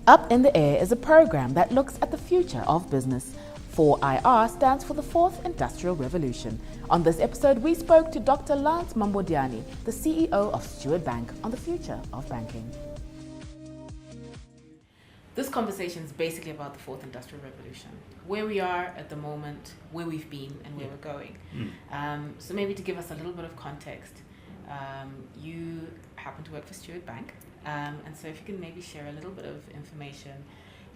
Up in the Air is a program that looks at the future of business. 4IR stands for the Fourth Industrial Revolution. On this episode, we spoke to Dr. Mambondiani, the CEO of Steward Bank, on the future of banking. This conversation is basically about the Fourth Industrial Revolution, where we are at the moment, where we've been, and where we're going. So maybe to give us a little bit of context, you happen to work for Steward Bank, and so if you can maybe share a little bit of information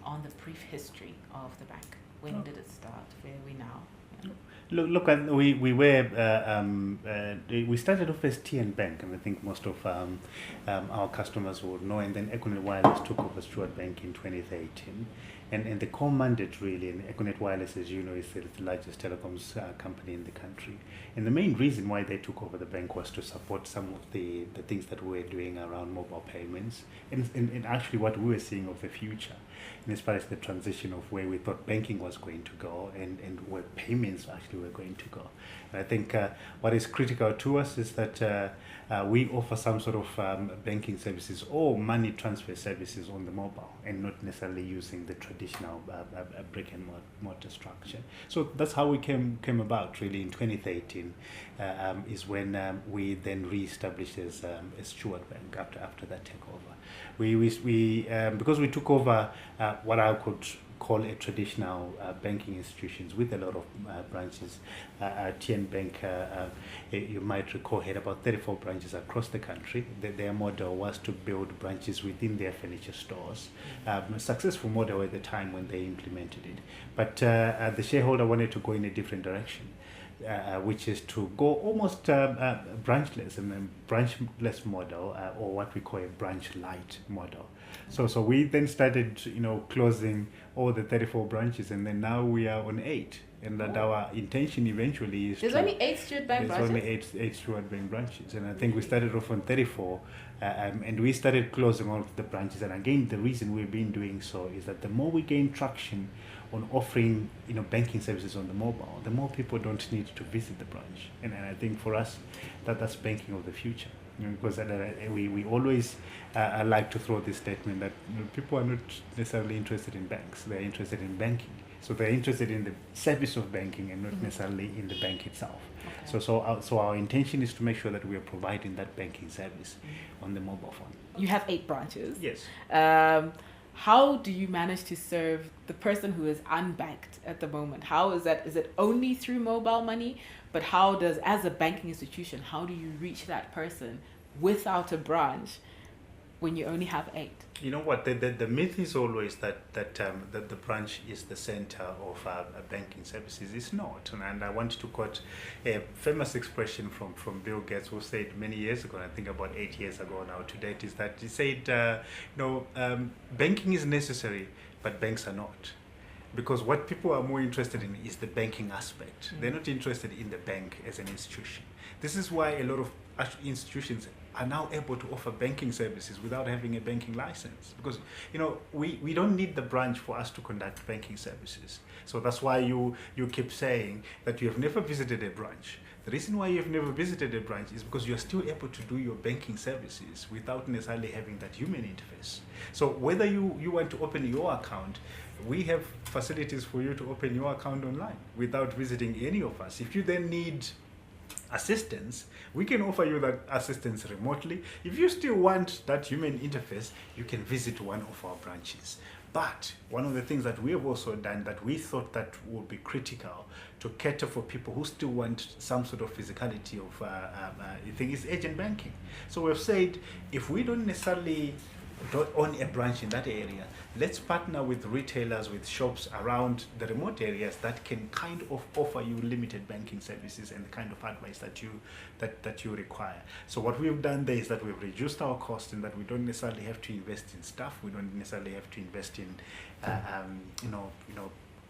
on the brief history of the bank. When did it start? Where are we now? We started off as TN Bank, and I think most of our customers would know, and then Econet Wireless took over Steward Bank in 2018. And the core mandate really, and Econet Wireless, as you know, is the largest telecoms company in the country. And the main reason why they took over the bank was to support some of the things that we were doing around mobile payments, and actually what we were seeing of the future, and as far as the transition of where we thought banking was going to go and where payments actually were going to go. And I think what is critical to us is that we offer some sort of banking services or money transfer services on the mobile, and not necessarily using the traditional brick and mortar structure. So that's how we came about really in 2013, is when we then re-established as Steward Bank after that takeover. Because we took over what I could call a traditional banking institutions with a lot of branches. TN Bank, you might recall, had about 34 branches across the country. Their model was to build branches within their furniture stores. A successful model at the time when they implemented it. But the shareholder wanted to go in a different direction. Which is to go almost branchless, and then branchless model, or what we call a branch light model. So we then started, closing all the 34 branches, and then now we are on 8. And that our intention eventually is There's only 8 Steward Bank branches? There's only 8 Steward Bank branches. And I think we started off on 34, and we started closing all of the branches. And again, the reason we've been doing so is that the more we gain traction on offering, banking services on the mobile, the more people don't need to visit the branch. And I think for us, that's banking of the future. Because we always like to throw this statement that people are not necessarily interested in banks. They're interested in banking. So they're interested in the service of banking and not necessarily in the bank itself. Okay. So our intention is to make sure that we are providing that banking service on the mobile phone. You have 8 branches. Yes. How do you manage to serve the person who is unbanked at the moment? How is that? Is it only through mobile money? But as a banking institution, how do you reach that person without a branch when you only have 8? You know what, the myth is always that the branch is the center of banking services. It's not. And I want to quote a famous expression from Bill Gates, who said many years ago, I think about 8 years ago now to date, is that he said, banking is necessary, but banks are not. Because what people are more interested in is the banking aspect. They're not interested in the bank as an institution. This is why a lot of institutions are now able to offer banking services without having a banking license. Because, we don't need the branch for us to conduct banking services. So that's why you keep saying that you have never visited a branch. The reason why you have never visited a branch is because you're still able to do your banking services without necessarily having that human interface. So whether you want to open your account, we have facilities for you to open your account online without visiting any of us. If you then need assistance, we can offer you that assistance remotely. If you still want that human interface, you can visit one of our branches. But one of the things that we have also done that we thought that would be critical to cater for people who still want some sort of physicality of thing is agent banking. So we've said, if we don't necessarily own a branch in that area, let's partner with retailers, with shops around the remote areas that can kind of offer you limited banking services and the kind of advice that you require. So what we've done there is that we've reduced our cost, in that we don't necessarily have to invest in staff. We don't necessarily have to invest in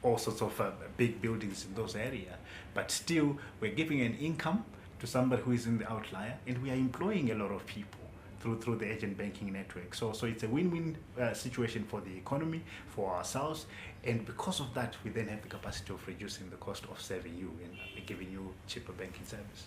all sorts of big buildings in those areas. But still, we're giving an income to somebody who is in the outlier, and we are employing a lot of people through the agent banking network. So it's a win-win situation for the economy, for ourselves, and because of that, we then have the capacity of reducing the cost of serving you and giving you cheaper banking service.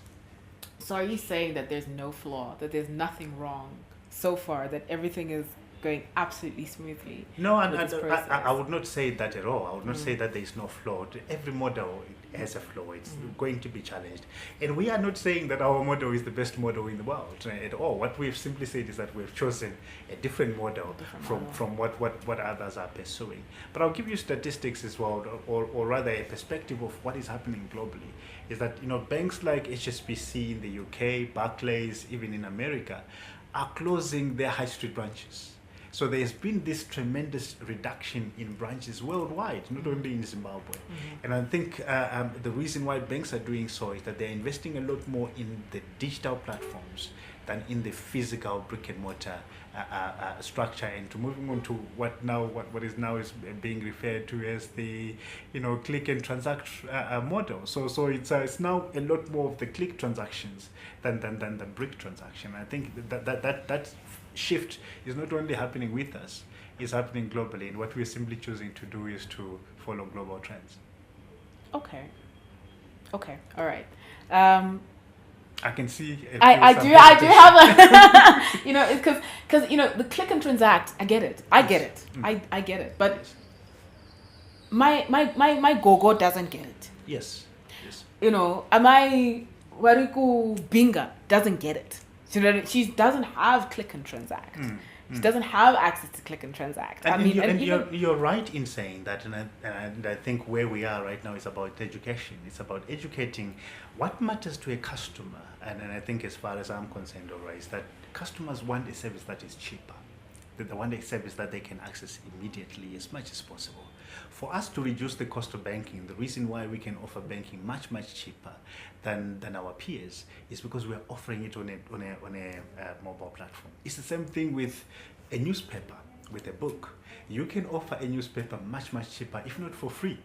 So are you saying that there's no flaw, that there's nothing wrong so far, that everything is going absolutely smoothly. No, and with this I would not say that at all. I would not say that there is no flaw. Every model has a flaw. It's going to be challenged. And we are not saying that our model is the best model in the world at all. What we've simply said is that we've chosen a different model from what others are pursuing. But I'll give you statistics as well, or rather a perspective of what is happening globally. Is that, banks like HSBC in the UK, Barclays, even in America, are closing their high street branches. So there's been this tremendous reduction in branches worldwide, not only in Zimbabwe. And I think the reason why banks are doing so is that they're investing a lot more in the digital platforms than in the physical brick and mortar structure. And to moving on to what is being referred to as the click and transact model. So it's now a lot more of the click transactions than the brick transaction. I think that shift is not only happening with us, it's happening globally, and what we're simply choosing to do is to follow global trends. Okay, all right. I can see. I do have a, it's because the click and transact. I get it. I get it. I get it. But my gogo doesn't get it. Yes. My Wariku Binga doesn't get it. She doesn't have click and transact. She doesn't have access to click and transact. You're right in saying that, and I think where we are right now is about education. It's about educating what matters to a customer, and I think as far as I'm concerned, is that customers want a service that is cheaper. They want a service that they can access immediately as much as possible. For us to reduce the cost of banking, the reason why we can offer banking much cheaper than our peers is because we are offering it on a mobile platform. It's the same thing with a newspaper, with a book. You can offer a newspaper much cheaper, if not for free,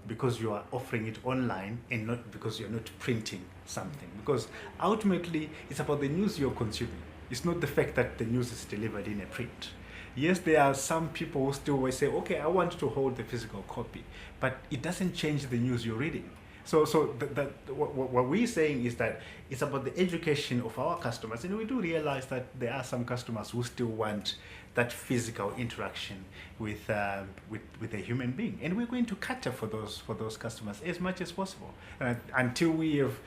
because you are offering it online and not because you're not printing something. Because ultimately, it's about the news you're consuming. It's not the fact that the news is delivered in a print. Yes, there are some people who still will say, okay, I want to hold the physical copy, but it doesn't change the news you're reading. So what we're saying is that it's about the education of our customers, and we do realize that there are some customers who still want that physical interaction with a human being, and we're going to cater for those customers as much as possible until we have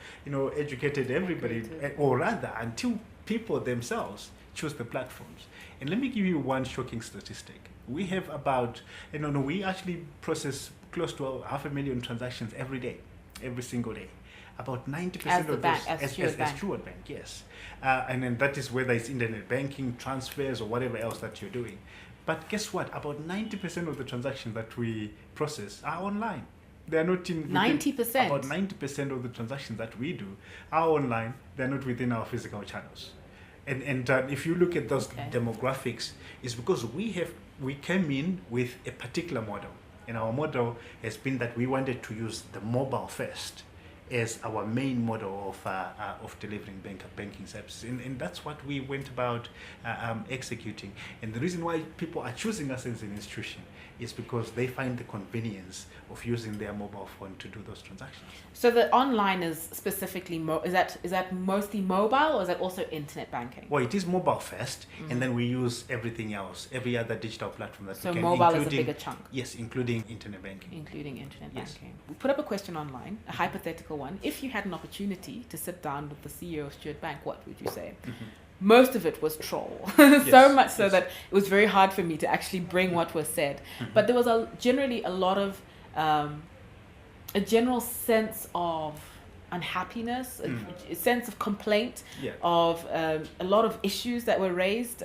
educated everybody, or rather until people themselves choose the platforms. And let me give you one shocking statistic. We have about, we actually process close to 500,000 transactions every single day. About 90% of those as Steward Bank, yes. And then that is whether it's internet banking, transfers, or whatever else that you're doing. But guess what? About 90% of the transactions that we process are online. They are not in 90%. About 90% of the transactions that we do are online. They're not within our physical channels. And if you look at those demographics, it's because we came in with a particular model, and our model has been that we wanted to use the mobile first as our main model of delivering banking services, and that's what we went about executing. And the reason why people are choosing us as an institution is because they find the convenience of using their mobile phone to do those transactions. So the online is specifically is that mostly mobile, or is that also internet banking? Well, it is mobile first, and then we use everything else, every other digital platform that we can. So mobile is a bigger chunk. Yes, including internet banking. Banking. We put up a question online, a hypothetical one. If you had an opportunity to sit down with the CEO of Steward Bank, what would you say? Most of it was troll, so much so that it was very hard for me to actually bring what was said. But there was generally a lot of a general sense of unhappiness, a sense of complaint, of a lot of issues that were raised,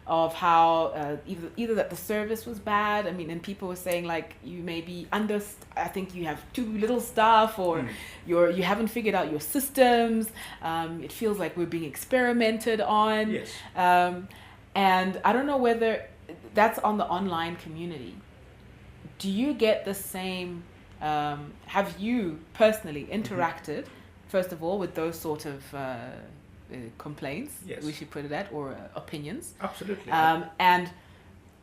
of how either that the service was bad. And people were saying like, you may be I think you have too little staff, or you haven't figured out your systems. It feels like we're being experimented on. Yes. And I don't know whether that's on the online community. Do you get the same? Have you personally interacted, first of all, with those sort of complaints, yes, we should put it at, or opinions? Absolutely. And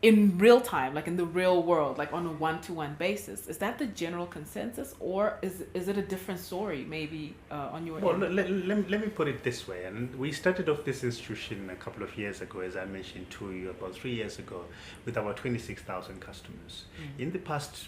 in real time, like in the real world, like on a one-to-one basis. Is that the general consensus, or is it a different story maybe on your Well, end? let me put it this way. And we started off this institution a couple of years ago, as I mentioned to you, about 3 years ago, with about 26,000 customers. In the past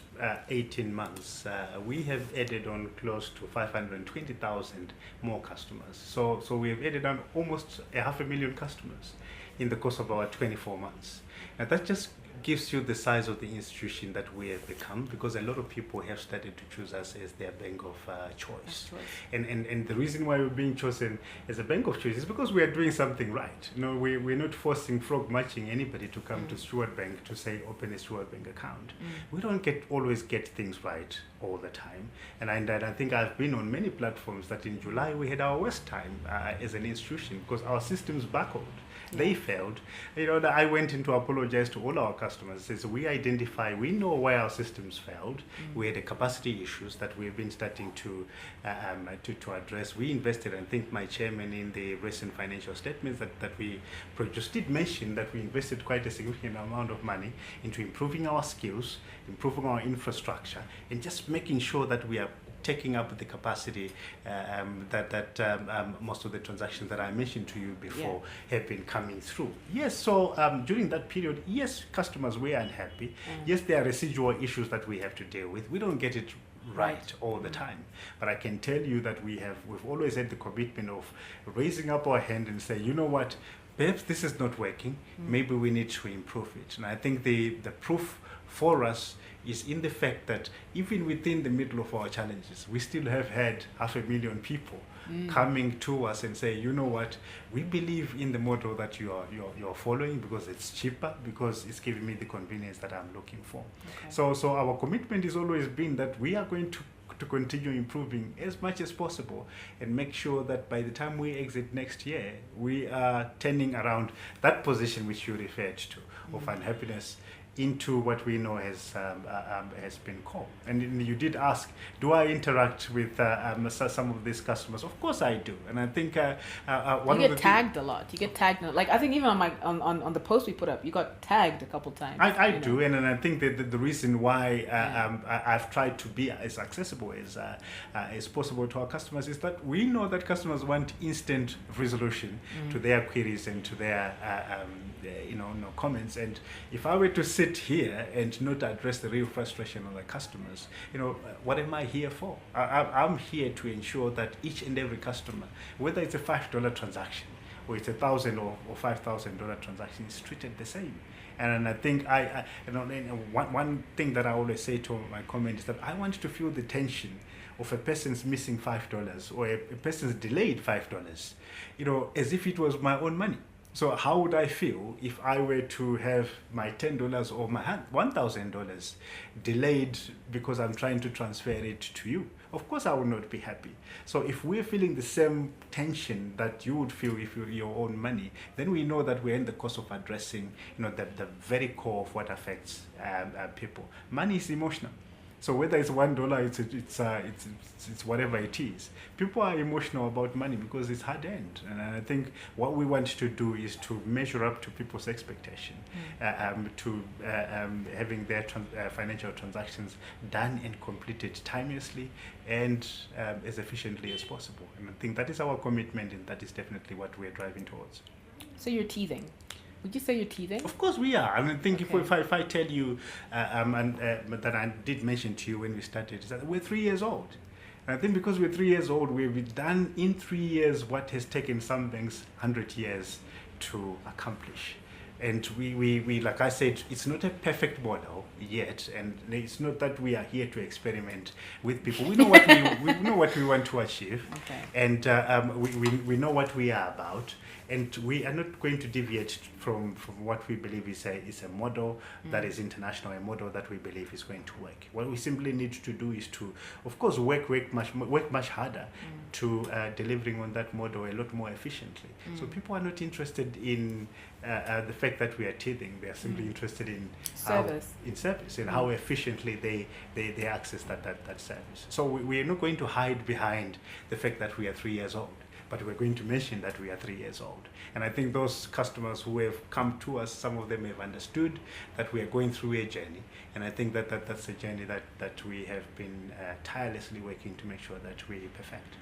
18 months, we have added on close to 520,000 more customers. So we have added on almost 500,000 customers in the course of about 24 months. And that just gives you the size of the institution that we have become, because a lot of people have started to choose us as their bank of choice. And the reason why we're being chosen as a bank of choice is because we are doing something right. You know, we're not forcing, frog matching anybody to come to Steward Bank to say open a Steward Bank account. We don't always get things right all the time. And I think I've been on many platforms that in July we had our worst time as an institution because our systems buckled. They failed. You know, I went in to apologize to all our customers. Says we know why our systems failed. We had capacity issues that we've been starting to address. We invested, and I think my chairman in the recent financial statements that we produced did mention that we invested quite a significant amount of money into improving our skills, improving our infrastructure, and just making sure that we are taking up the capacity that most of the transactions that I mentioned to you before have been coming through. Yes, so during that period, yes, customers were unhappy. Yes, there are residual issues that we have to deal with. We don't get it right all the time, but I can tell you that we've always had the commitment of raising up our hand and say, you know what, perhaps this is not working. Maybe we need to improve it. And I think the proof for us is in the fact that even within the middle of our challenges, we still have had 500,000 people coming to us and say, you know what, we believe in the model that you're following because it's cheaper, because it's giving me the convenience that I'm looking for. Okay. So our commitment has always been that we are going to continue improving as much as possible and make sure that by the time we exit next year, we are turning around that position which you referred to of unhappiness into what we know has been core. And you did ask, do I interact with some of these customers? Of course I do. And I think you get tagged a lot. You get tagged, like I think even on my on the post we put up, you got tagged a couple times. I do, and I think that the reason why I've tried to be as accessible as possible to our customers is that we know that customers want instant resolution to their queries and to their comments. And if I were to sit here and not address the real frustration of the customers, what am I here for? I'm here to ensure that each and every customer, whether it's a $5 transaction or it's $1,000 or $5,000 transaction, is treated the same. And I think one thing that I always say to my comment is that I want to feel the tension of a person's missing $5 or a person's delayed $5, as if it was my own money. So how would I feel if I were to have my $10 or my $1,000 delayed because I'm trying to transfer it to you? Of course I would not be happy. So if we're feeling the same tension that you would feel if you're your own money, then we know that we're in the course of addressing the very core of what affects people. Money is emotional. So whether it's $1, it's whatever it is. People are emotional about money because it's hard earned, and I think what we want to do is to measure up to people's expectation, to having their financial transactions done and completed timelessly and as efficiently as possible. And I think that is our commitment, and that is definitely what we're driving towards. So you're teething. Would you say you're teething? Of course we are. I mean, I think if I tell you, that I did mention to you when we started, is that we're 3 years old. And I think because we're 3 years old, we've done in 3 years what has taken some banks 100 years to accomplish. And we like I said, it's not a perfect model yet, and it's not that we are here to experiment with people. We know what we know what we want to achieve, and we know what we are about, and we are not going to deviate from what we believe is a model that is international, a model that we believe is going to work. What we simply need to do is to, of course, work much harder to delivering on that model a lot more efficiently. So people are not interested in the fact that we are teething. They are simply interested in service and how efficiently they access that service. So we are not going to hide behind the fact that we are 3 years old. but we're going to mention that we are 3 years old. And I think those customers who have come to us, some of them have understood that we are going through a journey. And I think that's a journey that we have been tirelessly working to make sure that we perfect.